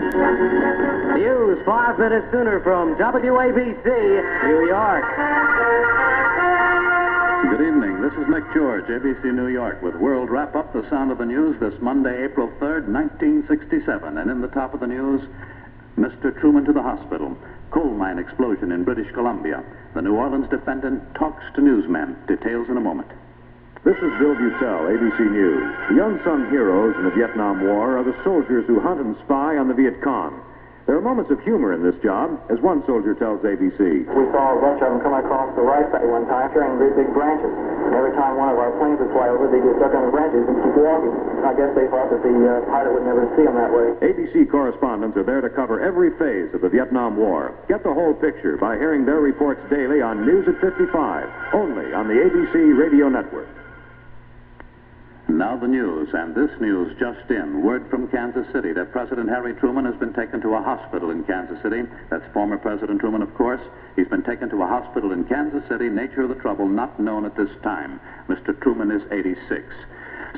News 5 minutes sooner from WABC, New York. Good evening. This is Nick George, ABC New York, with World Wrap-Up, the sound of the news this Monday, April 3rd, 1967. And in the top of the news, Mr. Truman to the hospital. Coal mine explosion in British Columbia. The New Orleans defendant talks to newsmen. Details in a moment. This is Bill Buttell, ABC News. The unsung heroes in the Vietnam War are the soldiers who hunt and spy on the Viet Cong. There are moments of humor in this job, as one soldier tells ABC. We saw a bunch of them come across the right side one time carrying great big branches. And every time one of our planes would fly over, they'd get stuck on the branches and keep walking. I guess they thought that the pilot would never see them that way. ABC correspondents are there to cover every phase of the Vietnam War. Get the whole picture by hearing their reports daily on News at 55, only on the ABC Radio Network. Now the news, and this news just in. Word from Kansas City that President Harry Truman has been taken to a hospital in Kansas City. That's former President Truman, of course. He's been taken to a hospital in Kansas City. Nature of the trouble not known at this time. Mr. Truman is 86.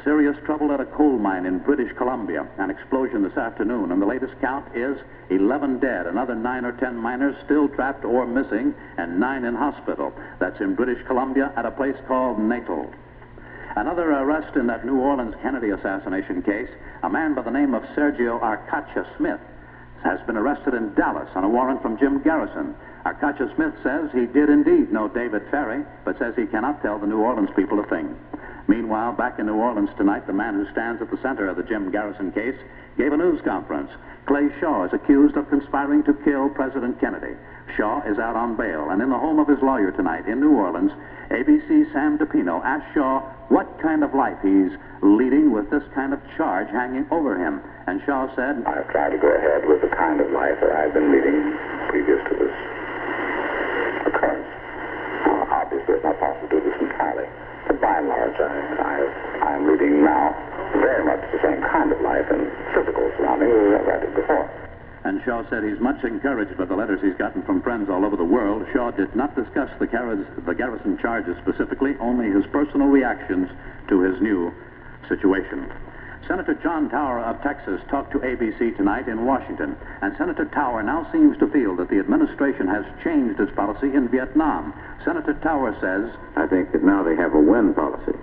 Serious trouble at a coal mine in British Columbia. An explosion this afternoon, and the latest count is 11 dead. Another 9 or 10 miners still trapped or missing, and 9 in hospital. That's in British Columbia at a place called Natal. Another arrest in that New Orleans Kennedy assassination case. A man by the name of Sergio Arcacha Smith has been arrested in Dallas on a warrant from Jim Garrison. Arcacha Smith says he did indeed know David Ferry, but says he cannot tell the New Orleans people a thing. Meanwhile, back in New Orleans tonight, the man who stands at the center of the Jim Garrison case gave a news conference. Clay Shaw is accused of conspiring to kill President Kennedy. Shaw is out on bail, and in the home of his lawyer tonight in New Orleans, ABC Sam DePino asked Shaw what kind of life he's leading with this kind of charge hanging over him. And Shaw said, I've tried to go ahead with the kind of life that I've been leading previous to this occurrence. Obviously, it's not possible to do this entirely. But by and large, I'm leading now very much the same kind of life in physical surroundings as I did before. And Shaw said he's much encouraged by the letters he's gotten from friends all over the world. Shaw did not discuss the Garrison charges specifically, only his personal reactions to his new situation. Senator John Tower of Texas talked to ABC tonight in Washington, and Senator Tower now seems to feel that the administration has changed its policy in Vietnam. Senator Tower says, I think that now they have a win policy.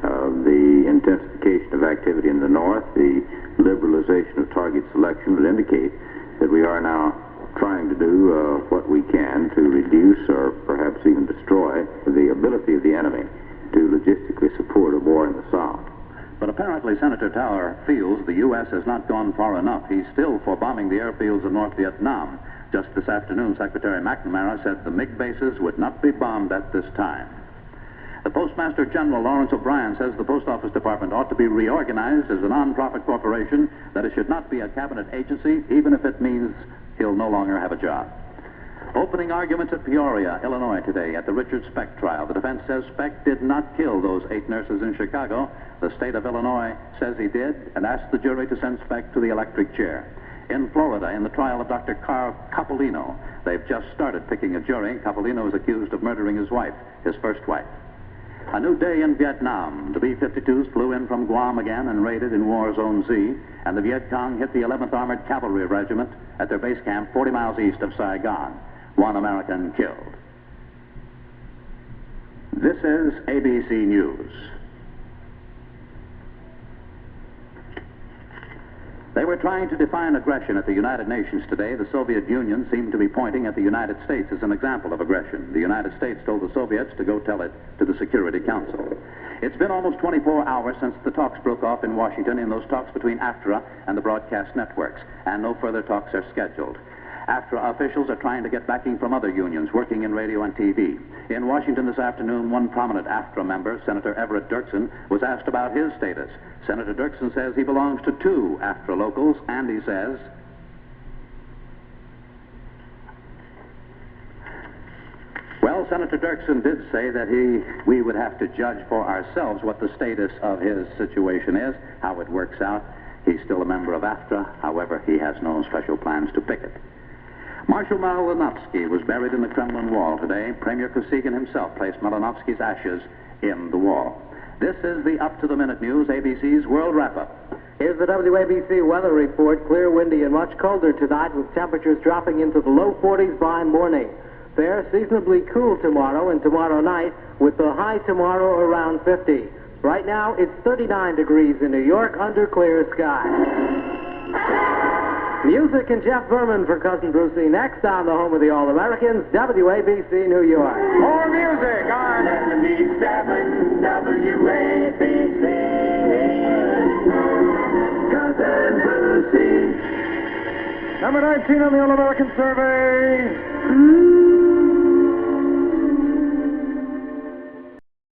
The intensification of activity in the north, the liberalization of target selection would indicate that we are now trying to do what we can to reduce or perhaps even destroy the ability of the enemy to logistically support a war in the South. But apparently Senator Tower feels the U.S. has not gone far enough. He's still for bombing the airfields of North Vietnam. Just this afternoon, Secretary McNamara said the MiG bases would not be bombed at this time. The Postmaster General, Lawrence O'Brien, says the Post Office Department ought to be reorganized as a non-profit corporation, that it should not be a cabinet agency, even if it means he'll no longer have a job. Opening arguments at Peoria, Illinois today at the Richard Speck trial. The defense says Speck did not kill those 8 nurses in Chicago. The state of Illinois says he did and asked the jury to send Speck to the electric chair. In Florida, in the trial of Dr. Carl Capolino, they've just started picking a jury. Capolino is accused of murdering his wife, his first wife. A new day in Vietnam. The B-52s flew in from Guam again and raided in War Zone Z, and the Viet Cong hit the 11th Armored Cavalry Regiment at their base camp 40 miles east of Saigon. 1 American killed. This is ABC News. They were trying to define aggression at the United Nations today. The Soviet Union seemed to be pointing at the United States as an example of aggression. The United States told the Soviets to go tell it to the Security Council. It's been almost 24 hours since the talks broke off in Washington, in those talks between AFTRA and the broadcast networks, and no further talks are scheduled. AFTRA officials are trying to get backing from other unions working in radio and TV. In Washington this afternoon, one prominent AFTRA member, Senator Everett Dirksen, was asked about his status. Senator Dirksen says he belongs to 2 AFTRA locals, and he says, well, Senator Dirksen did say that we would have to judge for ourselves what the status of his situation is, how it works out. He's still a member of AFTRA. However, he has no special plans to picket. Marshal Malinovsky was buried in the Kremlin wall today. Premier Kosygin himself placed Malinovsky's ashes in the wall. This is the up-to-the-minute news, ABC's World Wrap-Up. Here's the WABC weather report. Clear, windy, and much colder tonight with temperatures dropping into the low 40s by morning. Fair, seasonably cool tomorrow and tomorrow night with the high tomorrow around 50. Right now, it's 39 degrees in New York under clear skies. Music and Jeff Berman for Cousin Brucey next on the home of the All-Americans, WABC New York. More music on 77 WABC. Cousin Brucey. Number 19 on the All-American survey.